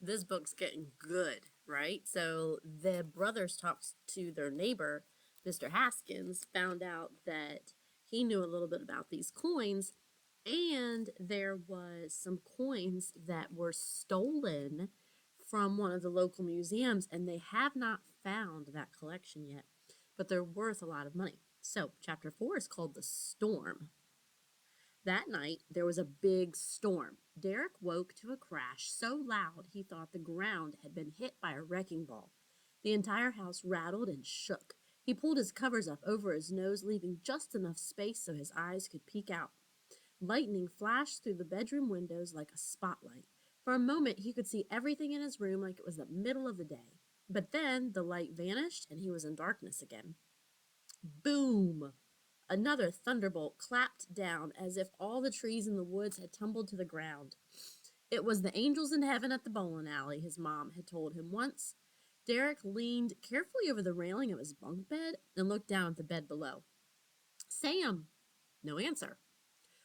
This book's getting good, right? So the brothers talked to their neighbor, Mr. Haskins, found out that he knew a little bit about these coins, and there was some coins that were stolen from one of the local museums, and they have not found that collection yet, but they're worth a lot of money. So, chapter 4 is called The Storm. That night, there was a big storm. Derek woke to a crash so loud he thought the ground had been hit by a wrecking ball. The entire house rattled and shook. He pulled his covers up over his nose, leaving just enough space so his eyes could peek out. Lightning flashed through the bedroom windows like a spotlight. For a moment, he could see everything in his room like it was the middle of the day. But then the light vanished and he was in darkness again. Boom! Another thunderbolt clapped down as if all the trees in the woods had tumbled to the ground. It was the angels in heaven at the bowling alley, his mom had told him once. Derek leaned carefully over the railing of his bunk bed and looked down at the bed below. Sam! No answer.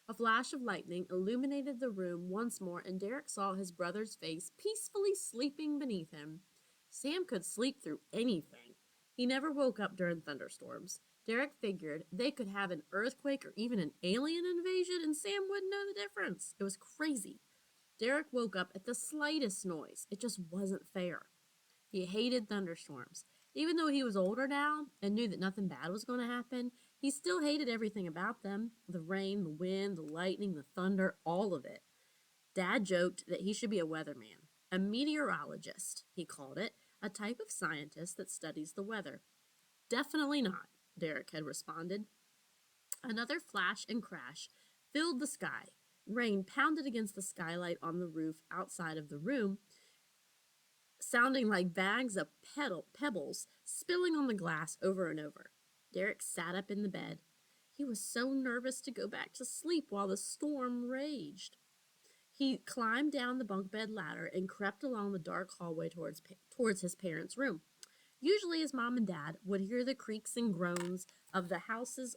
A flash of lightning illuminated the room once more, and Derek saw his brother's face peacefully sleeping beneath him. Sam could sleep through anything. He never woke up during thunderstorms. Derek figured they could have an earthquake or even an alien invasion, and Sam wouldn't know the difference. It was crazy. Derek woke up at the slightest noise. It just wasn't fair. He hated thunderstorms. Even though he was older now and knew that nothing bad was going to happen, he still hated everything about them: the rain, the wind, the lightning, the thunder, all of it. Dad joked that he should be a weatherman, a meteorologist, he called it, a type of scientist that studies the weather. Definitely not, Derek had responded. Another flash and crash filled the sky. Rain pounded against the skylight on the roof outside of the room, sounding like bags of pebbles spilling on the glass over and over. Derek sat up in the bed. He was so nervous to go back to sleep while the storm raged. He climbed down the bunk bed ladder and crept along the dark hallway towards his parents' room. Usually his mom and dad would hear the creaks and groans of the house's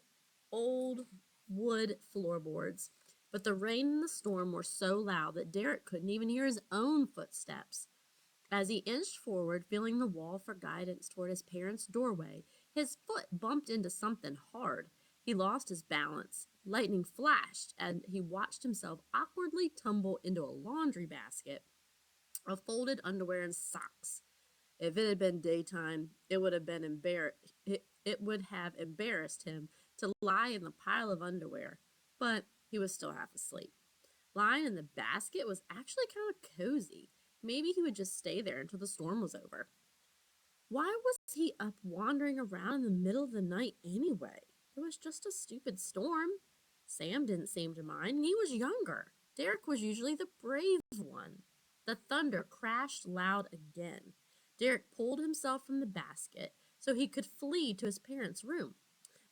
old wood floorboards, but the rain and the storm were so loud that Derek couldn't even hear his own footsteps. As he inched forward, feeling the wall for guidance toward his parents' doorway, his foot bumped into something hard. He lost his balance. Lightning flashed, and he watched himself awkwardly tumble into a laundry basket of folded underwear and socks. If it had been daytime, it would have embarrassed him to lie in the pile of underwear, but he was still half asleep. Lying in the basket was actually kind of cozy. Maybe he would just stay there until the storm was over. Why was he up wandering around in the middle of the night anyway? It was just a stupid storm. Sam didn't seem to mind, and he was younger. Derek was usually the brave one. The thunder crashed loud again. Derek pulled himself from the basket so he could flee to his parents' room,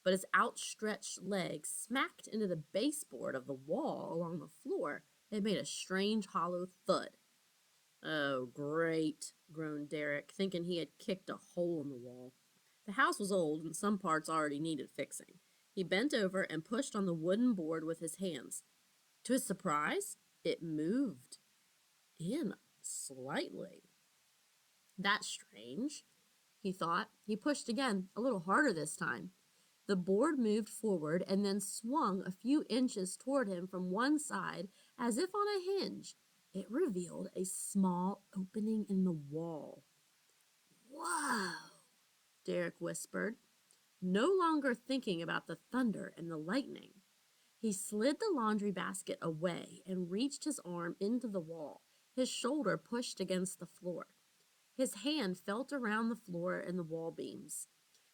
but his outstretched legs smacked into the baseboard of the wall along the floor. It made a strange hollow thud. Oh, great, groaned Derek, thinking he had kicked a hole in the wall. The house was old and some parts already needed fixing. He bent over and pushed on the wooden board with his hands. To his surprise, it moved in slightly. That's strange, he thought. He pushed again, a little harder this time. The board moved forward and then swung a few inches toward him from one side as if on a hinge. It revealed a small opening in the wall. Whoa, Derek whispered, no longer thinking about the thunder and the lightning. He slid the laundry basket away and reached his arm into the wall. His shoulder pushed against the floor. His hand felt around the floor and the wall beams.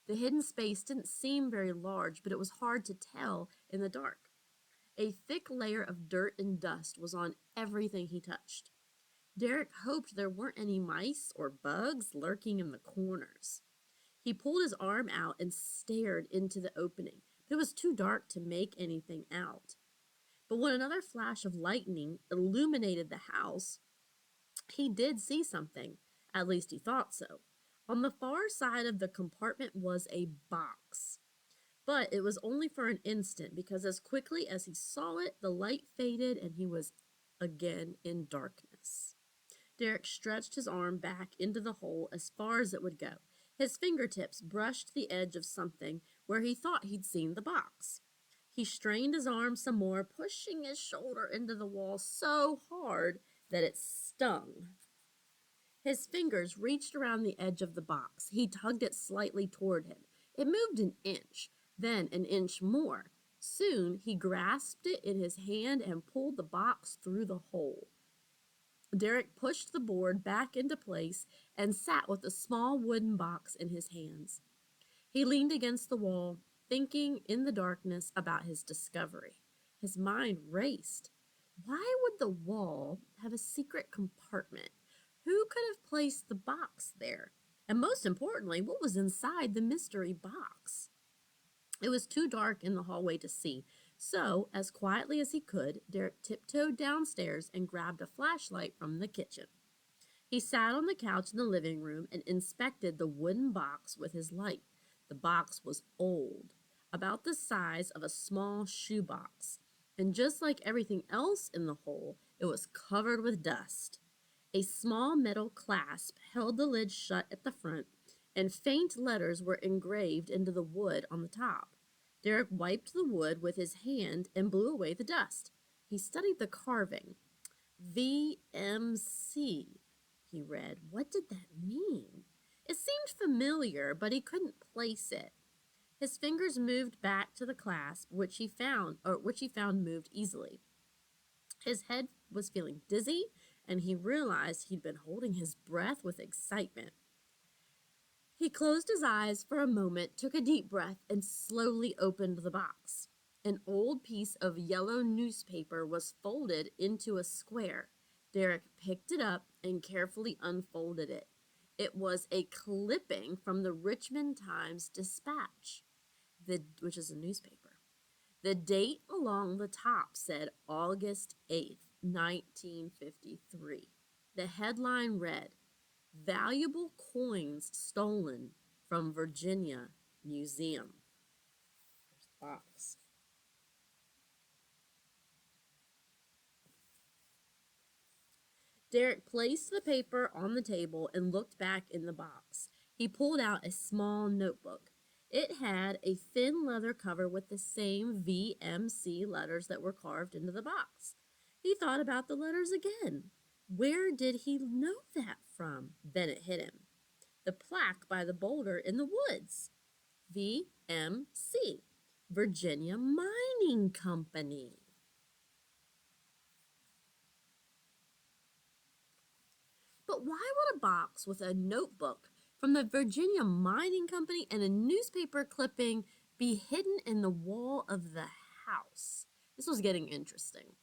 The hidden space didn't seem very large, but it was hard to tell in the dark. A thick layer of dirt and dust was on everything he touched. Derek hoped there weren't any mice or bugs lurking in the corners. He pulled his arm out and stared into the opening, but it was too dark to make anything out. But when another flash of lightning illuminated the house, he did see something. At least he thought so. On the far side of the compartment was a box. But it was only for an instant, because as quickly as he saw it, the light faded and he was again in darkness. Derek stretched his arm back into the hole as far as it would go. His fingertips brushed the edge of something where he thought he'd seen the box. He strained his arm some more, pushing his shoulder into the wall so hard that it stung. His fingers reached around the edge of the box. He tugged it slightly toward him. It moved an inch, then an inch more. Soon he grasped it in his hand and pulled the box through the hole. Derek pushed the board back into place and sat with the small wooden box in his hands. He leaned against the wall, thinking in the darkness about his discovery. His mind raced. Why would the wall have a secret compartment? Who could have placed the box there? And most importantly, what was inside the mystery box? It was too dark in the hallway to see, so, as quietly as he could, Derek tiptoed downstairs and grabbed a flashlight from the kitchen. He sat on the couch in the living room and inspected the wooden box with his light. The box was old, about the size of a small shoebox, and just like everything else in the hole, it was covered with dust. A small metal clasp held the lid shut at the front, and faint letters were engraved into the wood on the top. Derek wiped the wood with his hand and blew away the dust. He studied the carving. VMC, he read. What did that mean? It seemed familiar, but he couldn't place it. His fingers moved back to the clasp, which he found moved easily. His head was feeling dizzy, and he realized he'd been holding his breath with excitement. He closed his eyes for a moment, took a deep breath, and slowly opened the box. An old piece of yellow newspaper was folded into a square. Derek picked it up and carefully unfolded it. It was a clipping from the Richmond Times-Dispatch, which is a newspaper. The date along the top said August 8th, 1953. The headline read, "Valuable Coins Stolen from Virginia Museum." There's the box. Derek placed the paper on the table and looked back in the box. He pulled out a small notebook. It had a thin leather cover with the same VMC letters that were carved into the box. He thought about the letters again. Where did he know that from? Then it hit him. The plaque by the boulder in the woods. VMC, Virginia Mining Company. But why would a box with a notebook from the Virginia Mining Company and a newspaper clipping be hidden in the wall of the house? This was getting interesting.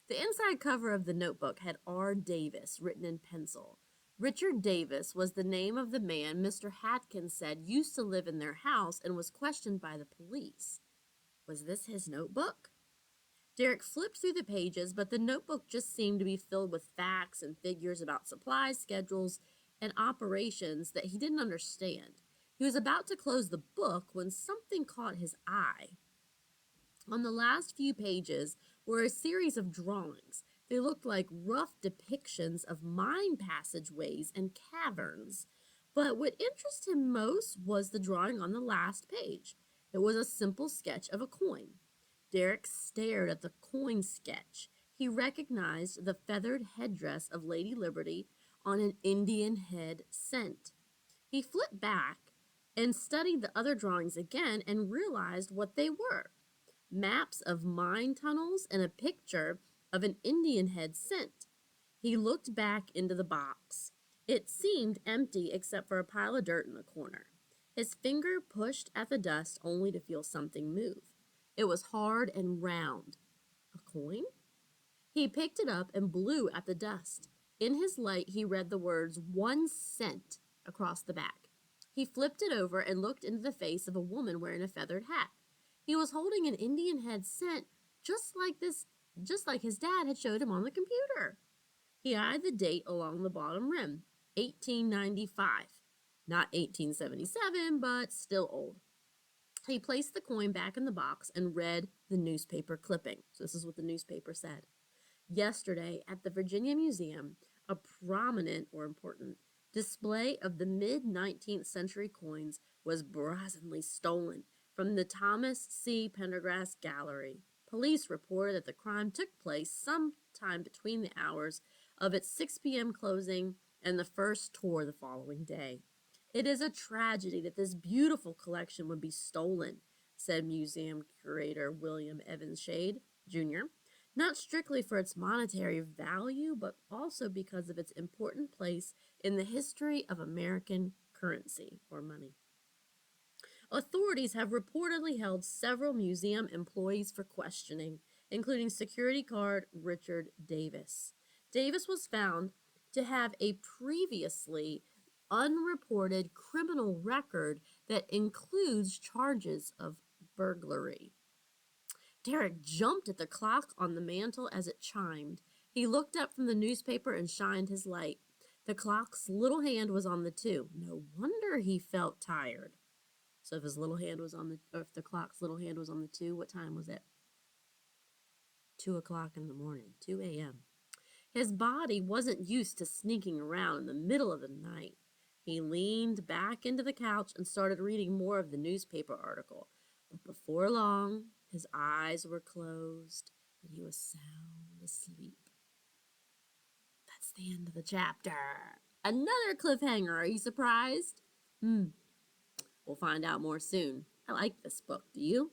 The inside cover of the notebook had R. Davis written in pencil. Richard Davis was the name of the man Mr. Hatkins said used to live in their house and was questioned by the police. Was this his notebook? Derek flipped through the pages, but the notebook just seemed to be filled with facts and figures about supplies, schedules, and operations that he didn't understand. He was about to close the book when something caught his eye. On the last few pages were a series of drawings. They looked like rough depictions of mine passageways and caverns. But what interested him most was the drawing on the last page. It was a simple sketch of a coin. Derek stared at the coin sketch. He recognized the feathered headdress of Lady Liberty on an Indian head cent. He flipped back and studied the other drawings again and realized what they were. Maps of mine tunnels and a picture of an Indian head cent. He looked back into the box. It seemed empty except for a pile of dirt in the corner. His finger pushed at the dust only to feel something move. It was hard and round. A coin? He picked it up and blew at the dust. In his light, he read the words 1 cent across the back. He flipped it over and looked into the face of a woman wearing a feathered hat. He was holding an Indian head cent just like his dad had showed him on the computer. He eyed the date along the bottom rim, 1895. Not 1877, but still old. He placed the coin back in the box and read the newspaper clipping. So this is what the newspaper said. Yesterday, at the Virginia Museum, a prominent or important display of the mid-19th century coins was brazenly stolen from the Thomas C. Pendergrass Gallery. Police reported that the crime took place sometime between the hours of its 6 p.m. closing and the first tour the following day. It is a tragedy that this beautiful collection would be stolen, said museum curator William Evans Shade, Jr., not strictly for its monetary value, but also because of its important place in the history of American currency or money. Authorities have reportedly held several museum employees for questioning, including security guard Richard Davis. Davis was found to have a previously unreported criminal record that includes charges of burglary. Derek jumped at the clock on the mantel as it chimed. He looked up from the newspaper and shined his light. The clock's little hand was on the 2. No wonder he felt tired. So if his little hand was on the, or if the clock's little hand was on the 2, what time was it? 2 o'clock in the morning, 2 a.m. His body wasn't used to sneaking around in the middle of the night. He leaned back into the couch and started reading more of the newspaper article. But before long, his eyes were closed and he was sound asleep. That's the end of the chapter. Another cliffhanger. Are you surprised? We'll find out more soon. I like this book. Do you?